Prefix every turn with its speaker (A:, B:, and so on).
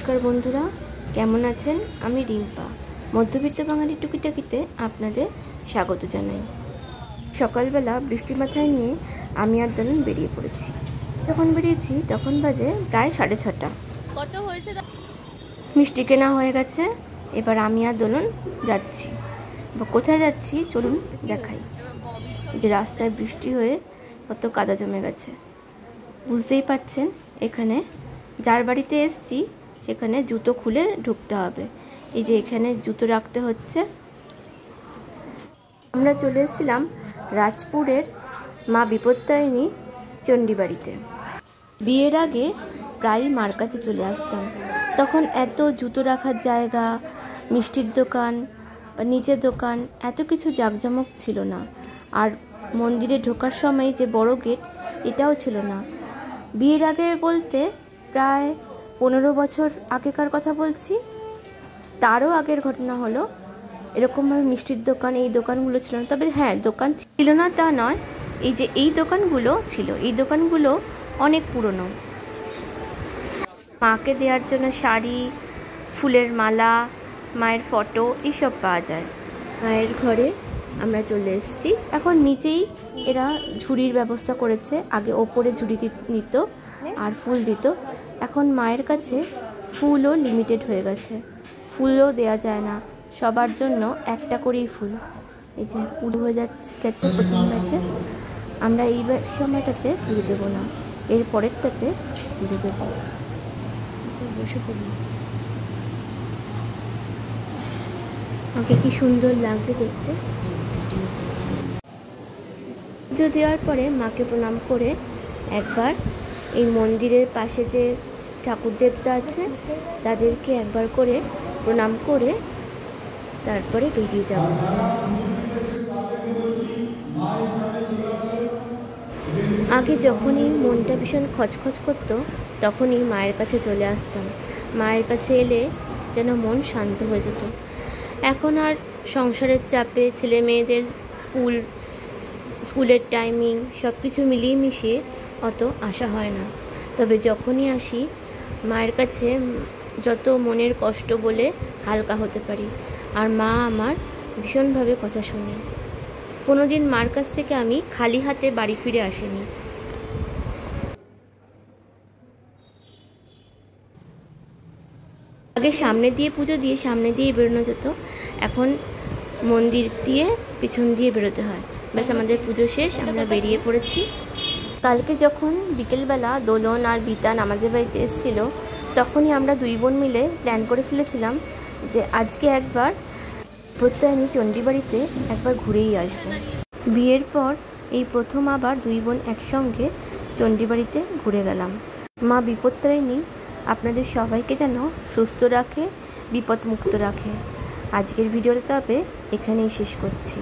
A: নমস্কার বন্ধুরা, কেমন আছেন? আমি রিম্পা মধ্যবিত্ত বাঙালি টুকিটাকিতে আপনাদের স্বাগত জানাই। সকালবেলা বৃষ্টি মাথায় নিয়ে আমি আর দোলন বেরিয়ে পড়েছি। যখন বেরিয়েছি তখন বাজে প্রায় 6:30।
B: কত হয়েছে?
A: মিষ্টি কেনা হয়ে গেছে। এবার আমি আর দোলন যাচ্ছি। কোথায় যাচ্ছি চলুন দেখাই। যে রাস্তায় বৃষ্টি হয়ে কত কাদা জমে গেছে বুঝতেই পাচ্ছেন। এখানে যার বাড়িতে এসছি সেখানে জুতো খুলে ঢুকতে হবে। এই যে এখানে জুতো রাখতে হচ্ছে। আমরা চলে এসেছিলাম রাজপুরের মা বিপত্তারিণী চণ্ডীবাড়িতে। বিয়ের আগে প্রায় মার কাছে চলে আসতাম। তখন এত জুতো রাখার জায়গা, মিষ্টির দোকান বা নিচের দোকান, এত কিছু জাঁকজমক ছিল না। আর মন্দিরে ঢোকার সময় যে বড় গেট, এটাও ছিল না। বিয়ের আগে বলতে প্রায় 15 বছর আগেকার কথা বলছি। তারও আগের ঘটনা হলো, এরকমভাবে মিষ্টির দোকান, এই দোকানগুলো ছিল না। তবে হ্যাঁ, দোকান ছিল না তা নয়, এই যে এই দোকানগুলো ছিল, এই দোকানগুলো অনেক পুরনো। মাকে দেওয়ার জন্য শাড়ি, ফুলের মালা, মায়ের ফটো এইসব পাওয়া যায়। মায়ের ঘরে আমরা চলে এসেছি। এখন নিচেই এরা ঝুড়ির ব্যবস্থা করেছে। আগে ওপরে ঝুড়ি নিত আর ফুল দিত। এখন মায়ের কাছে ফুলও লিমিটেড হয়ে গেছে, ফুলও দেয়া যায় না। সবার জন্য একটা করেই ফুল। এই যে উড়ু হয়ে গেছে প্রথম ব্যাচে। আমরা এই সময়টাতে পুজো দেবো না, এর পরেরটাতে পুজো দেবো। বসে পড়ি। আমাকে কি সুন্দর লাগছে দেখতে। পুজো দেওয়ার পরে মাকে প্রণাম করে একবার এই মন্দিরের পাশে যে ঠাকুর দেবতা আছে তাদেরকে একবার করে প্রণাম করে তারপরে বেরিয়ে যাব। আগে যখনই মনটা ভীষণ খচখচ করতো তখনই মায়ের কাছে চলে আসতাম। মায়ের কাছে এলে যেন মন শান্ত হয়ে যেত। এখন আর সংসারের চাপে, ছেলে মেয়েদের স্কুলের টাইমিং সব কিছু মিলিয়ে মিশিয়ে অত আসা হয় না। তবে যখনই আসি মায়ের কাছে যত মনের কষ্ট বলে হালকা হতে পারি। আর মা আমার ভীষণভাবে কথা শোনে। কোনো দিন মার কাছ থেকে আমি খালি হাতে বাড়ি ফিরে আসিনি। আগে সামনে দিয়ে পুজো দিয়ে সামনে দিয়ে বেরোনো যেত, এখন মন্দির দিয়ে পিছন দিয়ে বেরোতে হয়। ব্যাস, আমাদের পুজো শেষ, আমরা বেরিয়ে পড়েছি। কালকে যখন বিকেলবেলা দোলন আর বিতান আমাদের বাড়িতে এসেছিল, তখনই আমরা দুই বোন মিলে প্ল্যান করে ফেলেছিলাম যে আজকে একবার বিপত্তারিণী চণ্ডীবাড়িতে একবার ঘুরেই আসব। বিয়ের পর এই প্রথম আবার দুই বোন একসঙ্গে চণ্ডীবাড়িতে ঘুরে গেলাম। মা বিপত্তারিণী আপনাদের সবাইকে যেন সুস্থ রাখে, বিপদমুক্ত রাখে। আজকের ভিডিওটা তবে এখানেই শেষ করছি।